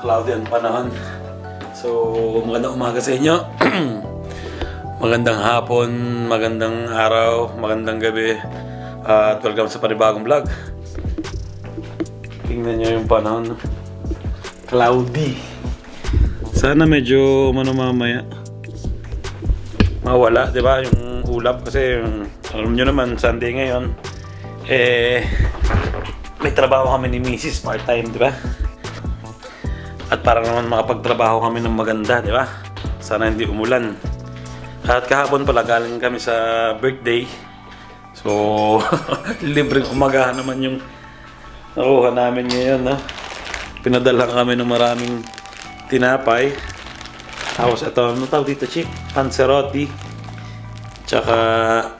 cloudy ang panahon. So, magandang umaga sa inyo. Magandang hapon, magandang araw, magandang gabi. At welcome sa panibagong vlog. Tingnan nyo yung panahon. Cloudy. Sana medyo mamaya mawala, di ba? Yung ulap kasi alam nyo naman, Sunday ngayon. May trabaho kami ni Mrs. part-time, di ba? At para naman makapagtrabaho kami ng maganda, di ba? Sana hindi umulan. At kahapon pala galing kami sa birthday. So, libreng umagahan naman yung nakuha namin ngayon, no? Pinadala kami ng maraming tinapay. Tapos ito, ano tawag dito, chick? Panzerotti. Tsaka,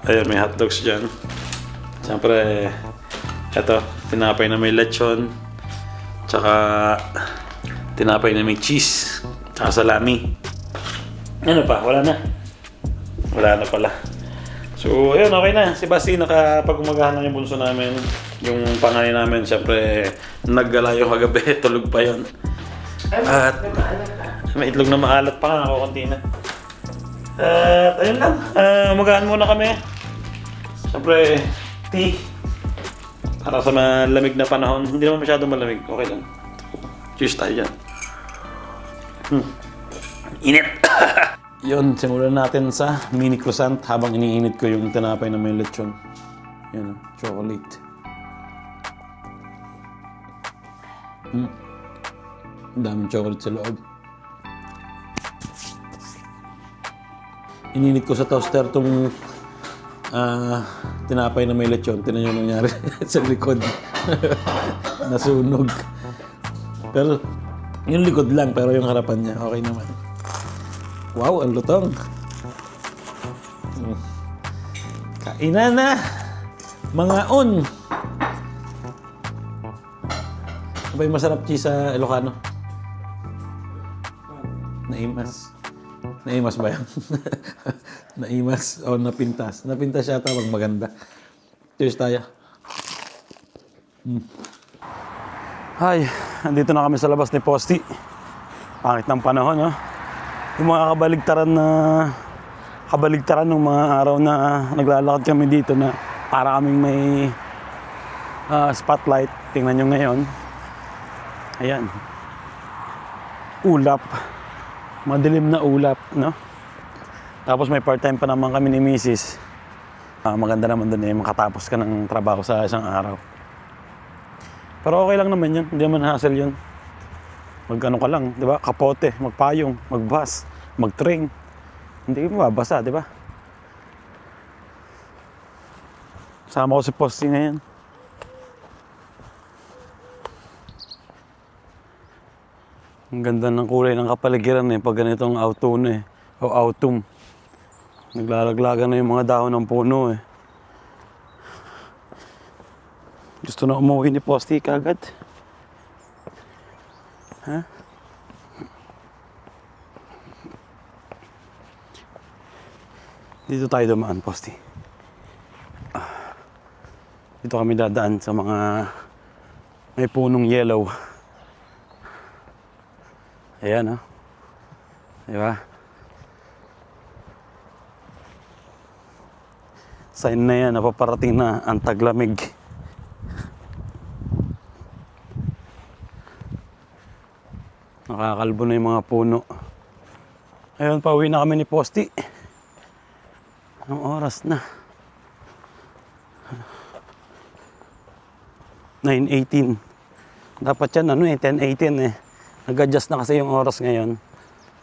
ayun, may hotdogs dyan. Siyempre, ito, tinapay na may lechon. Tsaka, tinapay na may cheese. Tsaka salami. Ano pa? Wala na. Wala na pala. So, ayun, okay na. Si Basti nakapag-umagahan na yung bunso namin. Yung panganay namin, siyempre, naggala yung kagabi. Tulog pa yun. At may itlog na maalat pa nga ako konti na. At ayun lang. Umagahan muna kami. Siyempre, tea. Para sa malamig na panahon. Hindi naman masyadong malamig. Okay lang. Cheers tayo dyan. Init! Yun, simulan natin sa mini croissant habang iniinit ko yung tinapay na may lechon. Yan, chocolate. Ang daming chocolate sa loob. Ininit ko sa toaster itong tinapay na may lechon. Tinan nyo nangyari sa likod. Nasunog. Pero yung likod lang, pero yung harapan niya, okay naman. Wow, ang lutong. Kainan na! Mga on! Ano ba yung masarap cheese sa Ilocano? Naimas. Naimas ba yan? Naimas o napintas. Napintas yata pag maganda. Cheers tayo. Hi, andito na kami sa labas ni Posty. Pangit ng panahon, no? Yung mga kabaligtaran ng mga araw na naglalakad kami dito na para kaming may spotlight. Tingnan nyo ngayon. Ayan. Ulap. Madilim na ulap, no? Tapos may part-time pa naman kami ni Mrs. Maganda naman doon makatapos ka ng trabaho sa isang araw. Pero okay lang naman yun. Hindi naman hassle yun. Mag-ano ka lang, di ba? Kapote, magpayong, magbas, magtring. Hindi mo mabasa, di ba? Sama ko si Posty ngayon. Ang ganda ng kulay ng kapaligiran pag ganitong autumn o autumn. Naglalaglagan na yung mga dahon ng puno Gusto na umuwi ni Posty kagad. Ha? Dito tayo dumaan, Posty. Dito kami dadaan sa mga may punong yellow. Ayan, diba? Sign na yan, napaparating na ang taglamig. Nakakalbo na yung mga puno. Ayun, pauwi na kami ni Posty. Anong oras na? 9:18. Dapat yan, 10:18 Nag-adjust na kasi yung oras ngayon.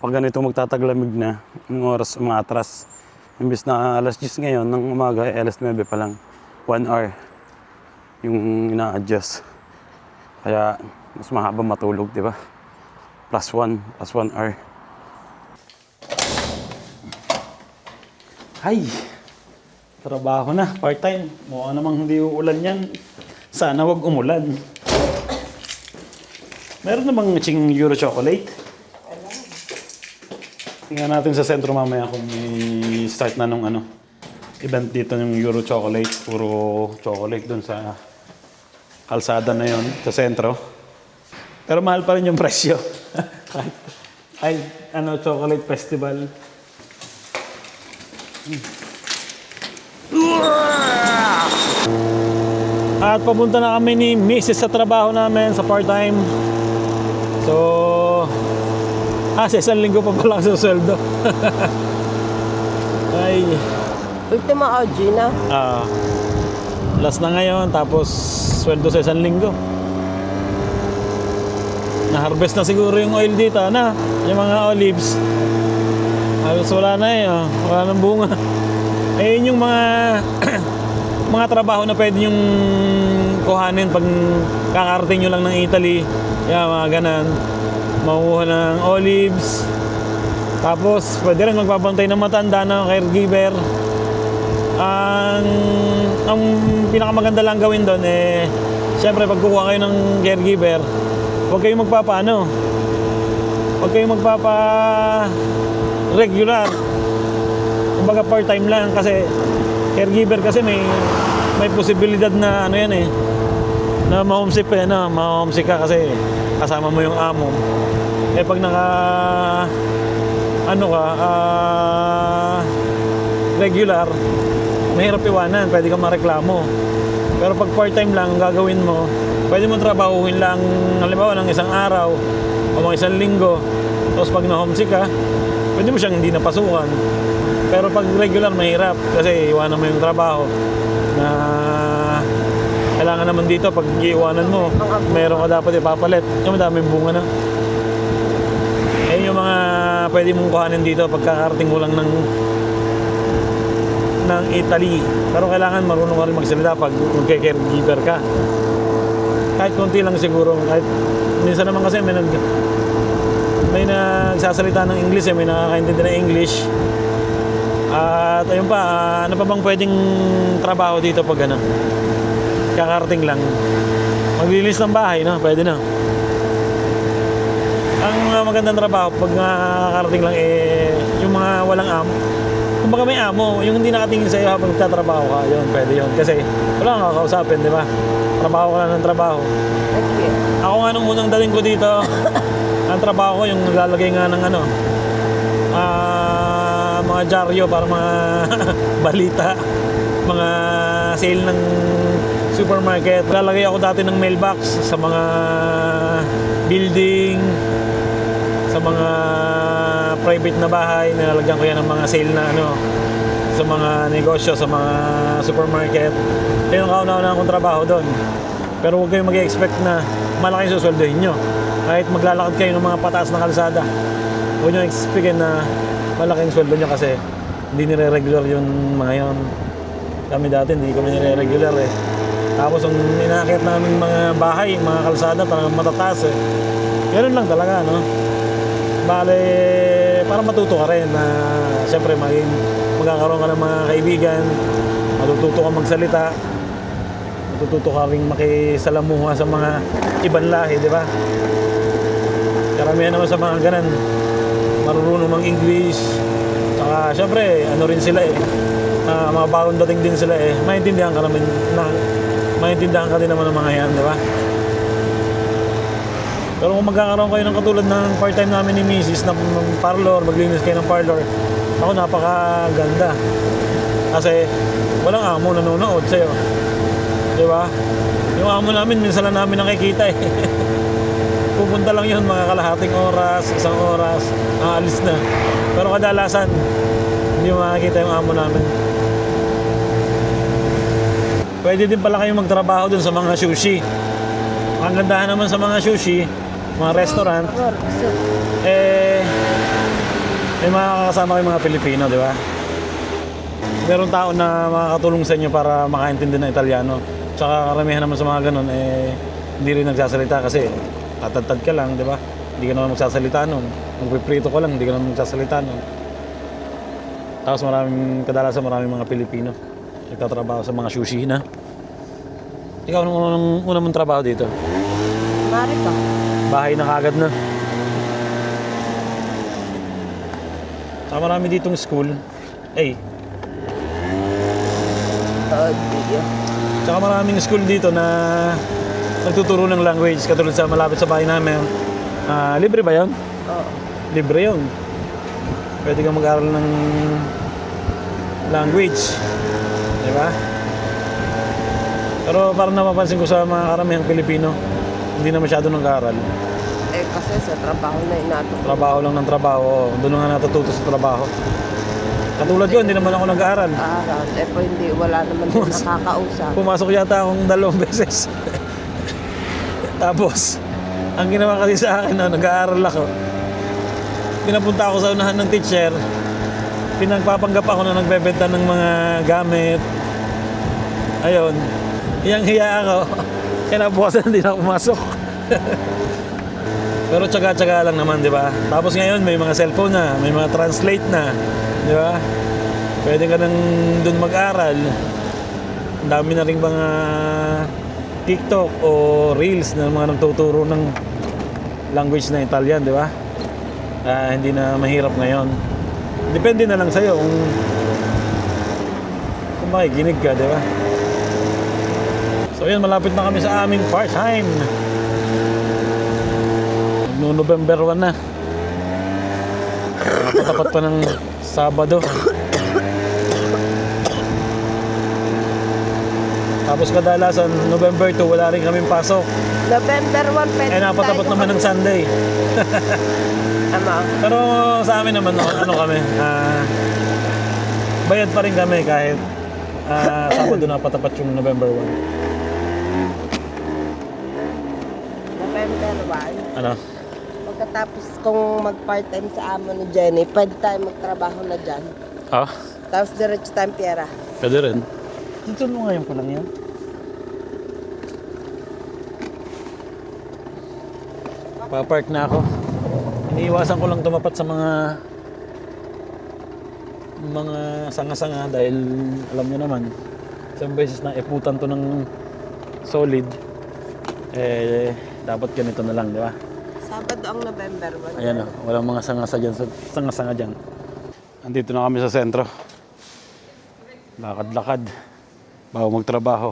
Pag ganito magtataglamig na, yung oras umatras. Imbis na alas 10 ngayon, ng umaga, alas 9 pa lang. 1 hour yung ina-adjust. Kaya, mas mahaba matulog, di ba? +1 hour. Ay! Trabaho na, part-time. Mukha namang hindi uulan yan. Sana wag umulan. Meron namang ching Euro chocolate? Tingnan natin sa sentro mamaya kung may start na nung event dito ng Euro chocolate. Puro chocolate dun sa kalsada na yon sa sentro. Pero mahal pa rin yung presyo. Ay, chocolate festival. At papunta na kami ni Mrs. sa trabaho namin sa part-time. So, sa isang linggo pa pala sa sweldo. Ay. Ultimo OG na. Last na ngayon, tapos sweldo sa isang linggo. Na-harvest na siguro yung oil dito, na yung mga olives. Halos wala na wala nang bunga. Yun yung mga mga trabaho na pwede yung kuhanin pag kakarating nyo lang ng Italy. Mga ganan. Makuha ng olives. Tapos pwede rin magbabantay ng matanda na caregiver. Ang pinakamaganda lang gawin doon siyempre pag kukuha kayo ng caregiver, huwag kayong huwag kayong regular. Kumbaga part-time lang kasi caregiver kasi may posibilidad na na ma-homesick ma-homesick ka kasi kasama mo yung amo. Pag regular, mahirap iwanan, pwede kang mareklamo. Pero pag part-time lang ang gagawin mo, pwede mo trabahuhin lang halimbawa ng isang araw o mga isang linggo. Tapos pag na-homesick ka, pwede mo siyang hindi napasukan. Pero pag regular, mahirap kasi iwanan mo yung trabaho na kailangan naman dito pag iiwanan mo, meron ka dapat ipapalit. Yung madaming bunga na. Yung mga pwede mong kuhanin dito pagkakarating mo lang ng Italy. Pero kailangan marunong ka rin magsalita pag magke-caregiver ka. Kahit konti lang siguro. Kahit minsan naman kasi may nagsasalita ng English, may nakakaintindi ng English. At ayun pa, ano pa bang pwedeng trabaho dito pag kakarating lang? Maglinis ng bahay, pwede na. Ang magandang trabaho pag kakarating lang yung mga walang amo. Kumbaga may amo, yung hindi nakatingin sa iyo habang nagtatrabaho ka, yun, pwede yun. Kasi wala kang kakausapin, di ba? Trabaho ka lang ng trabaho. Okay. Ako nga nung unang dating ko dito, ang trabaho ko yung naglalagay nga ng mga dyaryo para mga balita, mga sale ng supermarket. Naglalagay ako dati ng mailbox sa mga building, sa mga private na bahay. Nilalagyan ko yan ng mga sale na sa mga negosyo, sa mga supermarket. Yun ang kauna-una akong trabaho doon. Pero huwag kayong mag-expect na malaki susweldohin nyo. Kahit maglalakad kayo ng mga pataas na kalsada, huwag nyo expectin na malaking sweldo nyo kasi hindi nire-regular yung mga yon. Kami dati hindi kami nire-regular Tapos ang inaakyat namin mga bahay, mga kalsada, talagang matataas Ganun lang talaga, Bale, para matuto ka rin na siyempre magkakaroon ka ng mga kaibigan, matututo ka magsalita, matututo ka rin makisalamuha sa mga ibang lahi, di ba? Karamihan naman sa mga ganan, marunong mang English, saka siyempre, rin sila mga bagong dating din sila maintindihan ka naman, maintindihan ka din naman ng mga yan, di ba? Pero kung magkakaroon kayo ng katulad ng part-time namin ni Mrs. na parlor, maglinis kayo ng parlor, ako napakaganda. Kasi walang amo nanonood sa'yo. Di ba? Yung amo namin, minsan lang namin nakikita Pupunta lang yun mga kalahating oras, isang oras, aalis na. Pero kadalasan, hindi mo makikita yung amo namin. Pwede din pala kayong magtrabaho dun sa mga sushi. Ang gandahan naman sa mga sushi, mga restaurant, may mga kasama kayong mga Pilipino, di ba? Meron tao na makakatulong sa inyo para makaintindi ng Italiano. Tsaka karamihan naman sa mga ganun, hindi rin nagsasalita kasi tatad ka lang, di ba? Hindi ka naman magsasalita nun. Magpiprito ka lang, hindi ka naman magsasalita nun. Tapos kadalasan maraming mga Pilipino nagtatrabaho sa mga sushi na. Ikaw, nung unang mong trabaho dito? Mari ka. Bahay na kagad na. Saka marami ditong school. Saka maraming school dito na nagtuturo ng language katulad sa malapit sa bahay namin. Libre ba yun? Oo. Libre yun. Pwede kang mag-aral ng language. Di ba? Pero parang napapansin ko sa mga karamihang Pilipino, hindi na masyado nag-aaral. Eh kasi sa trabaho na inato. Trabaho lang ng trabaho. Doon na nga natututo sa trabaho. Katulad ko, hindi naman ako nag-aaral. Aral. Eh po hindi, wala naman din nakakausap. Pumasok yata akong 2 beses. Tapos, ang ginawa kasi sa akin, nag-aaral ako. Pinapunta ako sa unahan ng teacher. Pinagpapanggap ako na nagbebenta ng mga gamit. Ayun. Hiyang-hiya ako. Kinabukasan hindi na ako pumasok. Pero tsaga-tsaga lang naman, di ba? Tapos ngayon, may mga cellphone na, may mga translate na. Di ba? Pwede ka nang doon mag-aral. Ang dami na rin mga TikTok o Reels na mga nagtuturo ng language na Italian, di ba? Hindi na mahirap ngayon. Depende na lang sa'yo kung makikinig ka, di ba? So yun, malapit na kami sa aming part-time. November 1 na. Napatapat pa ng Sabado. Tapos kadalasan, November 2, wala rin kaming pasok. November 1, pwede Napatapat naman ng Sunday. Ama. Pero sa amin naman, ano kami, bayad pa rin kami kahit Sabado na patapat yung November 1. November 1. Ano? Pagkatapos kung mag-part-time sa amo ni Jenny, pwede tayo magtrabaho na dyan. Tapos diretso tayong piyera. Pwede rin. Dito mo ngayon ko lang yan. Papark na ako. Iniiwasan ko lang tumapat sa mga sanga-sanga dahil alam niyo naman, isang beses na iputan to ng solid, dapat ganito na lang, di ba? Sabado ang November 1. Ayan o, walang mga sanga-sanga dyan. Andito na kami sa sentro. Lakad-lakad. Bago magtrabaho.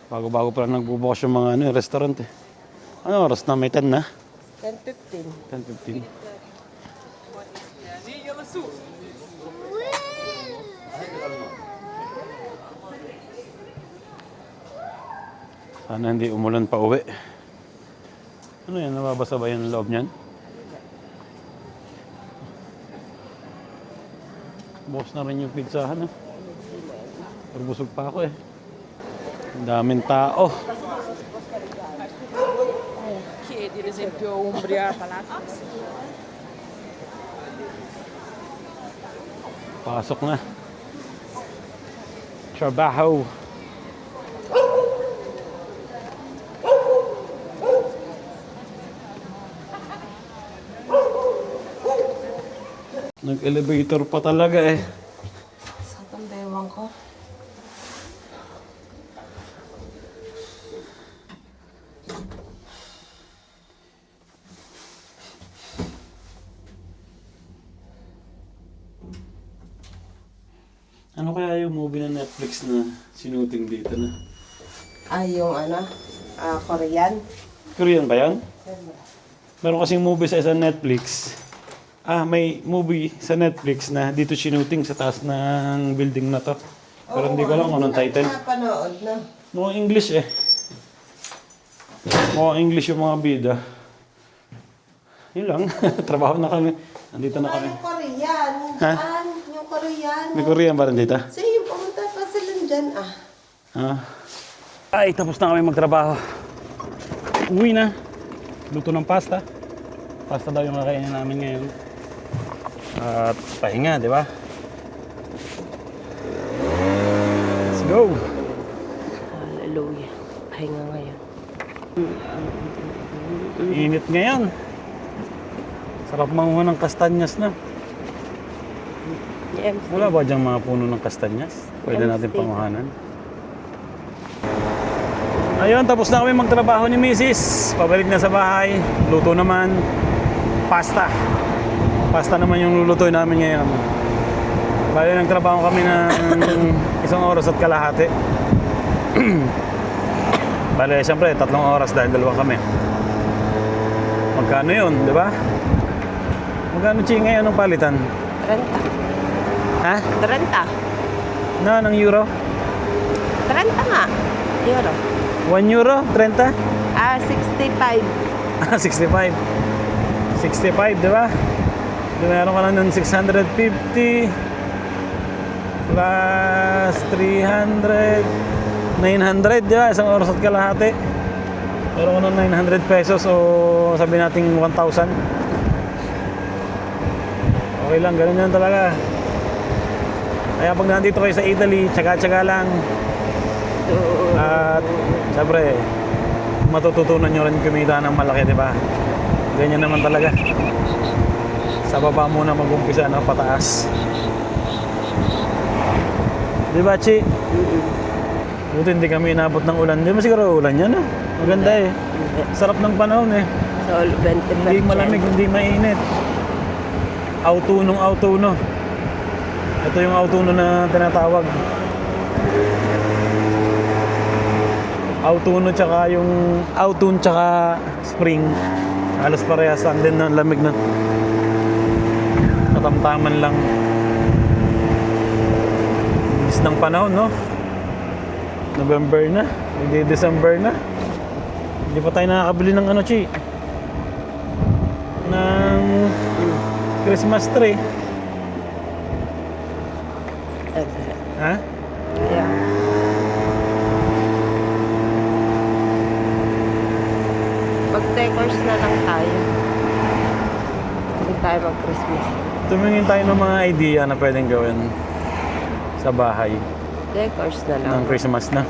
Bago-bago pa lang nagbubukas yung mga restaurant eh. Ano oras na? May 10 na? 10:15. 10:15. Sana hindi umulan pa uwi. Ano yan? Nababasa ba yung loob niyan? Bukas na rin yung pizzahan. Pero busog pa ako eh. Ang daming tao. Chiedi ad esempio Umbria, Palazzo. Pasok na. Trabaho. Nag-elevator pa talaga eh. Sa tambewang ko. Ano kaya yung movie na Netflix na sinuting dito na? Ay, yung Korean. Korean ba yan? Meron kasing movie sa isang Netflix. May movie sa Netflix na dito sinuting sa taas ng building na to. Pero hindi ko alam kung anong title. Napanood na. Mukhang English eh. Mukhang English yung mga bida. Yun lang. Trabaho na kami. Nandito na kami. Yung Korean. Ha? Yung Korean. May Korean ba rin dito? So yung pumunta pa sila dyan Ay, tapos na kami magtrabaho. Uwi na. Luto ng pasta. Pasta daw yung kakainin namin ngayon. At pahinga, di ba? Let's go! Hallelujah. Pahinga ngayon. Init ngayon. Sarap manguha ng kastanyas na. Wala ba diyang mga puno ng kastanyas? Pwede natin panguhanan. Ayun, tapos na kami magtrabaho ni Mrs. Pabalik na sa bahay. Luto naman. Pasta. Pasta naman yung lulutuin namin ngayon. Bali, nagtrabaho kami ng 1 oras at kalahati. Bali, siyempre, 3 oras dahil 2 kami. Magkano yun, di ba? Magkano, Chi, ngayon ang palitan? 30. Ha? 30. Na, ng euro? 30 nga. Euro. 1 euro? 30? 65. Ah, 65. 65, di ba? Di meron ka lang ng 650 plus 300, 900, di ba? Isang oras at kalahati. Meron ka ng 900 pesos o sabihin natin 1,000. Okay lang, ganun yan talaga. Kaya pag nandito kayo sa Italy, tsaga-tsaga lang. At syempre, matututunan nyo rin kumita ng malaki, di ba? Ganyan naman talaga. Sa baba muna mag-umpisa ng pataas. Di ba, Chi? Buti hindi kami inabot ng ulan. Di ba siguro ulan yan, no? Maganda eh. Sarap ng panahon eh. So, 20%. Hindi malamig, hindi mainit. Autuno. Ito yung autuno na tinatawag. Autumn tsaka spring. Halos parehas lang din ng lamig na. Katamtaman lang. Bilis ng panahon, no? November na. Hindi December na. Hindi pa tayo nakakabili ng ano, Chi? Ng Christmas tree. Ha? Yeah. Mag-decors na lang tayo. Hindi tayo mag-Christmas. Tumingin tayo ng mga idea na pwedeng gawin sa bahay Decors na lang. ng Christmas na.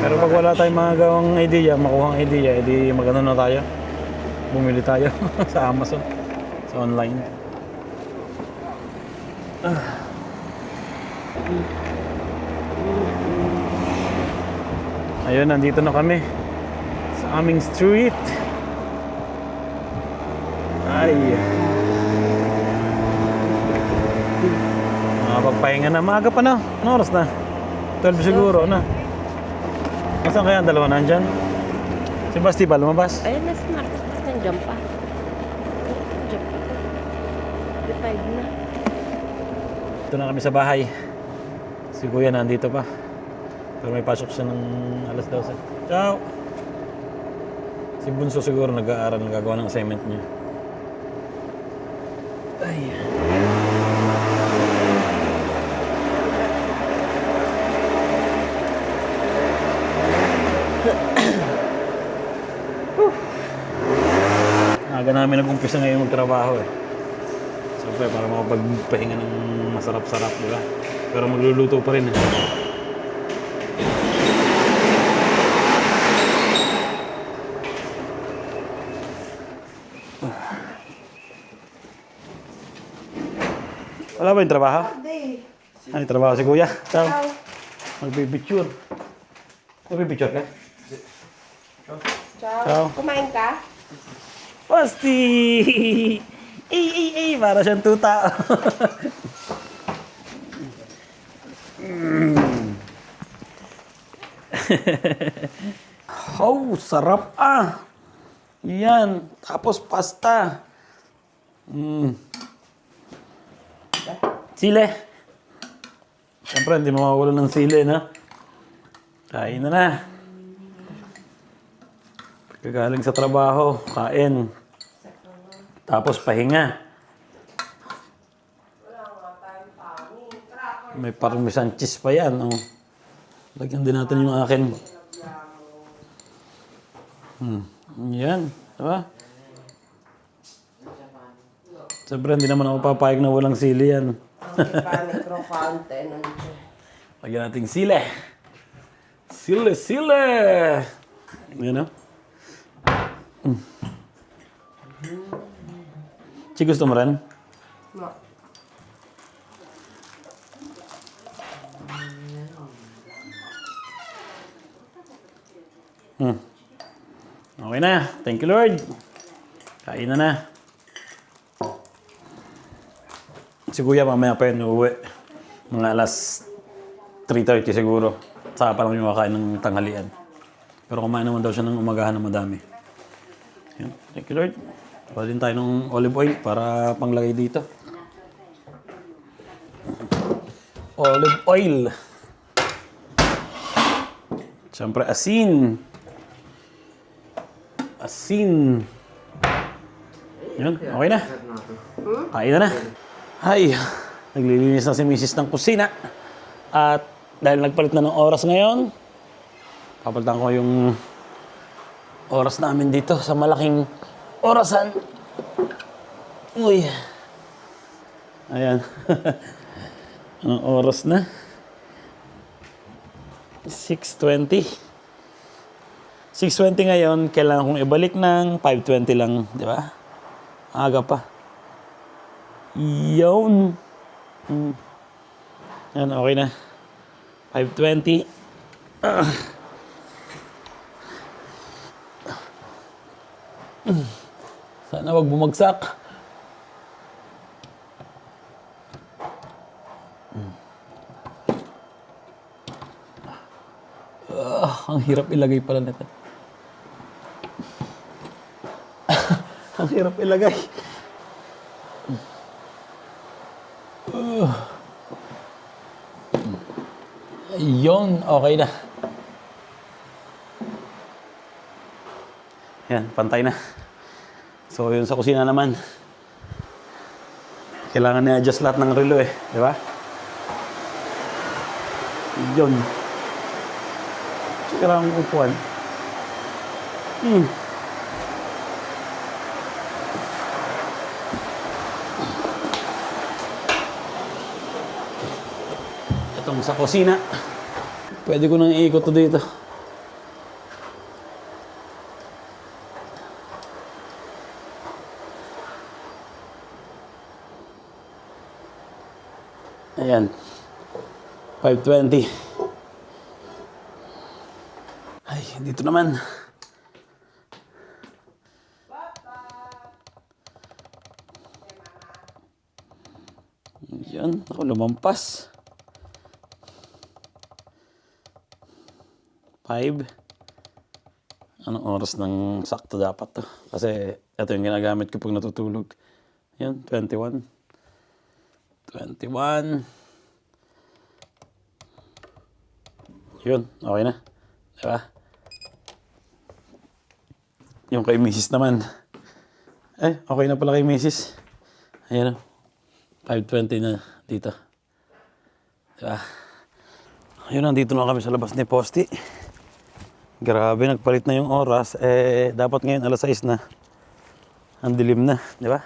Pero pag wala tayong mga gawang idea, makuhang idea, edi magano na tayo. Bumili tayo sa Amazon, sa online. Ayun, nandito na kami sa aming street. Ay. Makapagpahinga na. Maaga pa na. Anong oras na? 12 siguro na. Nasaan kaya ang dalawa nandyan? Si Basti ba lumabas? Ayun na si Marcos. Tapos nandiyan pa. Nandiyan pa. 55 na. Ito na kami sa bahay. Si Kuya nandito pa. Pero may pasok siya ng alas 12. Ciao! Si Bunso siguro nag-aaral, nagagawa ng assignment niya. Ay. Aga namin nag-umpisa ngayon magtrabaho eh. Siyempre, para makapagpahinga ng masarap-sarap, di ba? Pero magluluto pa rin eh. Wala ba yung trabaho? Ano yung trabaho si Kuya? Ciao. Magbibicture. Magbibicture ka? Ciao. Kumain ka? Basti! Ay! Para siyang tuta. Oh, sarap ah! Yan. Tapos pasta. Sile. Siyempre, hindi mawawala ng sile, na. Kain na. Kagaling sa trabaho, kain. Tapos pahinga. May parmesan cheese pa yan. Oh. Lagyan din natin yung akin. Yan. Diba? Siyempre, hindi naman ako papayag na walang sili yan. Lagyan natin sili. Sili! Yan o. Chi, gusto mo rin? Okay na. Thank you, Lord. Kain na. Si Kuya mamaya pa yun uuwi. Mga alas 3:30 siguro. Saka pa lang yung makain ng tanghalian. Pero kumain naman daw siya ng umagahan ng madami. Yan. Thank you, Lord. Kuha din tayo ng olive oil para panglagay dito. Olive oil. Siyempre, asin. Asin. Yun, okay na. Kain na. Ay, naglilinis na si Mrs. ng kusina. At dahil nagpalit na ng oras ngayon, papalitan ko yung oras namin dito sa malaking orasan. Uy. Ayan. Anong oras na? 6:20. 6:20 ngayon, kailangan kong ibalik ng 5:20 lang, di ba? Aga pa. Yun. Yan, okay na. 5:20. Sana wag bumagsak. Ang hirap ilagay pala nito. Ang hirap ilagay. Ayun, okay na. Yan, pantay na. So, yun sa kusina naman. Kailangan na-adjust lahat ng relo eh. Di ba? Yun. Kailangan upuan. Itong sa kusina. Pwede ko nang iikot to dito. Ayan. 5:20. Ay, dito naman. Yan, ako lumampas. 5. Anong oras ng sakto dapat to? Kasi ito yung ginagamit ko pag natutulog. Yan, 21. 21. Yun, okay na. Diba? Yung kay Mrs. naman. Okay na pala kay Mrs. Ayan o. 5:20 na dito. Diba? Ayun, nandito na kami sa labas ni Posti. Grabe, nagpalit na yung oras. Dapat ngayon alas 6 na. Ang dilim na, di ba?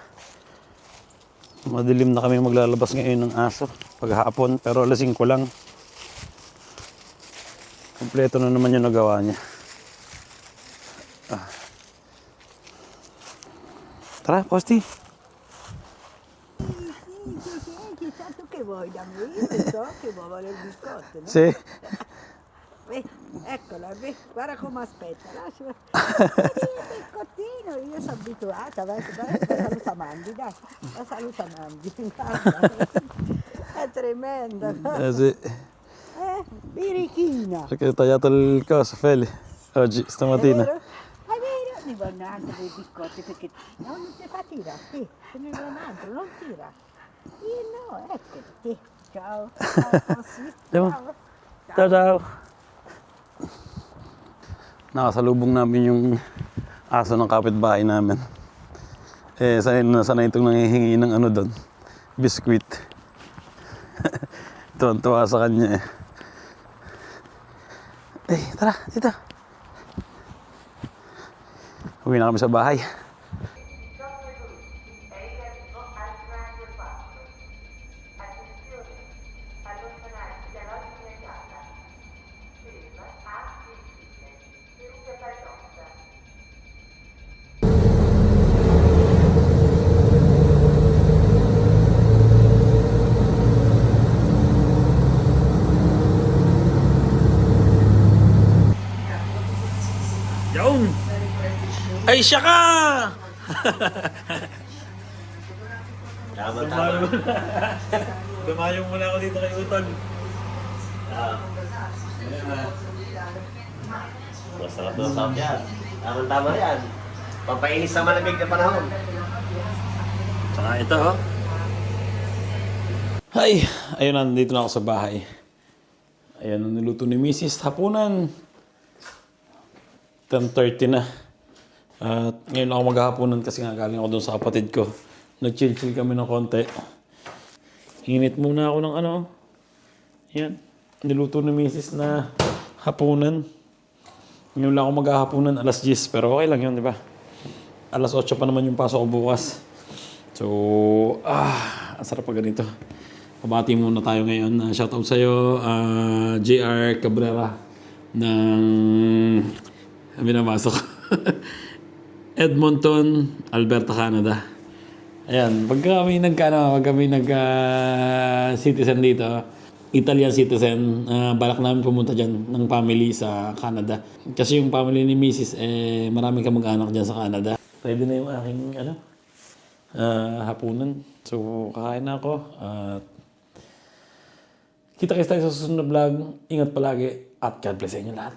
Madilim na kami maglalabas ngayon ng aso paghapon, pero alas 5 lang. Kompleto na naman yung nagawa niya. Tara, Posti. Chissà tu che vuoi da me, io so che vuole il biscotto, no? Sì. Eccola, guarda come aspetta, lascia. Il biscottino, io sono abituata, vai, saluta Mandy, dai, la saluta Mandy, guarda. È tremenda. Sì. Birichina. Perché ho tagliato il coso, Feli, oggi, stamattina. È vero, mi vogliono anche dei biscotti perché no, non ti fa tirare, sì, ce ne vuole un altro, non tira. Io no, ecco, sì. Ciao, ciao, sì, Diba? ciao. Ciao, ciao. Nakasalubong namin yung aso ng kapitbahay namin. Sanay itong nangihingi ng ano doon. Biskuit. Tuwan-tuwa sa kanya eh. Tara, dito. Uwi na kami sa bahay. Yun! Ay, siya ka! Dumayong muna ako dito kay Utol. Masarap na sarap yan. Tama-tama yan. Pampainis sa malamig na panahon. Tsaka ito, oh. Ay, ayun na, nandito na ako sa bahay. Ayan, ang niluto ni Mrs. Hapunan. 10:30 na. At ngayon ako maghahapunan kasi nga galing ako doon sa kapatid ko. Nag-chill-chill kami ng konti. Init muna ako ng ano. Yan. Niluto ni Mrs. na hapunan. Ngayon lang ako maghahapunan, alas 10. Pero okay lang yun, di ba? Alas 8 pa naman yung pasok ko bukas. So, ang sarap pa ganito. Pabati muna tayo ngayon. Shoutout sa'yo, JR Cabrera ng minamasok. Edmonton, Alberta, Canada. Ayan, pag kami citizen dito, Italian citizen, balak namin pumunta dyan ng family sa Canada. Kasi yung family ni Mrs. Maraming kamag-anak dyan sa Canada. Ready na yung aking hapunan. So, kakain na ako. Kita-kita tayo sa susunod na vlog. Ingat palagi at God bless sa inyo lahat.